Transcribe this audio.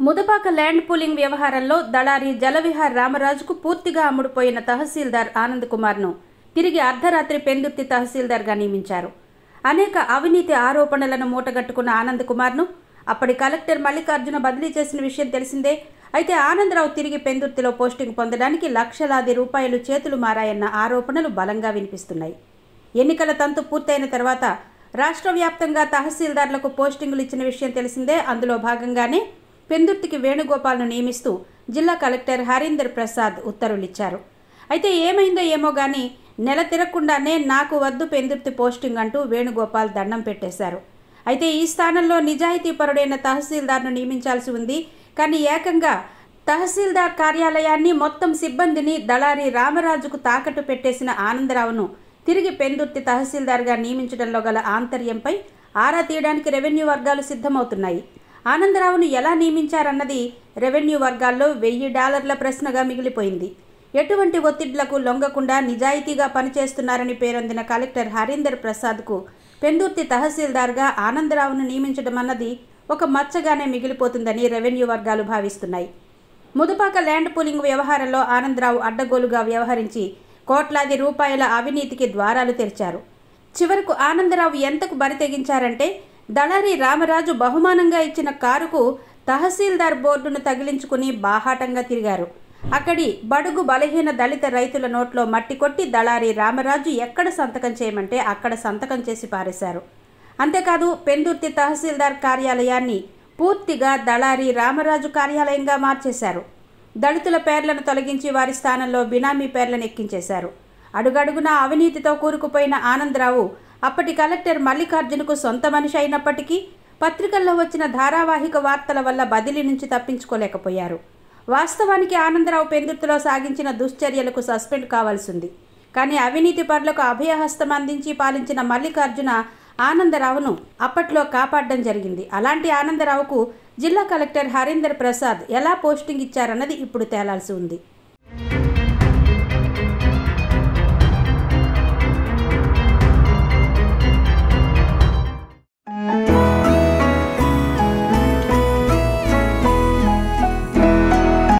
Mudapaka land pooling వ్యవహారంలో దళారి జలవిహార్ రామరాజుకు పూర్తిగా అమ్ముడుపోయిన తహసీల్దార్ ఆనంద్ కుమార్ను తిరిగి అర్ధరాత్రి పెందుర్తి తహసీల్దార్గా నియమించారు. అనేక అవినీతి ఆరోపణలను మూటగట్టుకున్న ఆనంద్ కుమార్ను అప్పటి కలెక్టర్ మల్లికార్జున బదిలీ చేసిన విషయం తెలిసిందే. అయితే ఆనందరావు తిరిగి పెందుర్తిలో పోస్టింగ్ పొందడానికి లక్షలాది రూపాయలు చేతులు మారాయన్న ఆరోపణలు బలంగా వినిపిస్తున్నాయి. ఎన్నికల తంతు పూర్తయిన తర్వాత రాష్ట్ర వ్యాప్తంగా తహసీల్దార్లకు పోస్టింగులు ఇచ్చిన విషయం తెలిసిందే. అందులో భాగంగానే పెందుర్తికి వేణుగోపాల్ను నియమిస్తూ జిల్లా కలెక్టర్ హరీందర్ ప్రసాద్ ఉత్తర్వులిచ్చారు. అయితే ఏమైందో ఏమో గానీ నెల తిరగకుండానే నాకు వద్దు పెందుర్తి పోస్టింగ్ అంటూ వేణుగోపాల్ దండం పెట్టేశారు. అయితే ఈ స్థానంలో నిజాయితీపరుడైన తహసీల్దార్ను నియమించాల్సి ఉంది. కానీ ఏకంగా తహసీల్దార్ కార్యాలయాన్ని మొత్తం సిబ్బందిని దళారి రామరాజుకు తాకట్టు పెట్టేసిన ఆనందరావును తిరిగి పెందుర్తి తహసీల్దార్గా నియమించడంలో గల ఆంతర్యంపై ఆరా తీయడానికి రెవెన్యూ వర్గాలు సిద్ధమవుతున్నాయి. ఆనందరావును ఎలా నియమించారన్నది రెవెన్యూ వర్గాల్లో $1000 ప్రశ్నగా మిగిలిపోయింది. ఎటువంటి ఒత్తిళ్లకు లొంగకుండా నిజాయితీగా పనిచేస్తున్నారని పేరొందిన కలెక్టర్ హరీందర్ ప్రసాద్కు పెందుర్తి తహసీల్దార్గా ఆనందరావును నియమించడం అన్నది ఒక మచ్చగానే మిగిలిపోతుందని రెవెన్యూ వర్గాలు భావిస్తున్నాయి. ముదపాక ల్యాండ్ పూలింగ్ వ్యవహారంలో ఆనందరావు అడ్డగోలుగా వ్యవహరించి కోట్లాది రూపాయల అవినీతికి ద్వారాలు తెరిచారు. చివరకు ఆనందరావు ఎంతకు బరి తెగించారంటే దళారి రామరాజు బహుమానంగా ఇచ్చిన కారుకు తహసీల్దార్ బోర్డును తగిలించుకుని బాహాటంగా తిరిగారు. అక్కడి బడుగు బలహీన దళిత రైతుల నోట్లో మట్టి కొట్టి దళారి రామరాజు ఎక్కడ సంతకం చేయమంటే అక్కడ సంతకం చేసి పారేశారు. అంతేకాదు పెందుర్తి తహసీల్దార్ కార్యాలయాన్ని పూర్తిగా దళారి రామరాజు కార్యాలయంగా మార్చేశారు. దళితుల పేర్లను తొలగించి వారి స్థానంలో బినామీ పేర్లను ఎక్కించేశారు. అడుగడుగునా అవినీతితో కూరుకుపోయిన ఆనందరావు అప్పటి కలెక్టర్ మల్లికార్జునకు సొంత మనిషి అయినప్పటికీ పత్రికల్లో వచ్చిన ధారావాహిక వార్తల వల్ల బదిలీ నుంచి తప్పించుకోలేకపోయారు. వాస్తవానికి ఆనందరావు పెందుర్తిలో సాగించిన దుశ్చర్యలకు సస్పెండ్ కావాల్సింది. కానీ అవినీతి పరులకు అభయహస్తం అందించి పాలించిన మల్లికార్జున ఆనందరావును అప్పట్లో కాపాడడం జరిగింది. అలాంటి ఆనందరావుకు జిల్లా కలెక్టర్ హరీందర్ ప్రసాద్ ఎలా పోస్టింగ్ ఇచ్చారన్నది ఇప్పుడు తేలాల్సి ఉంది.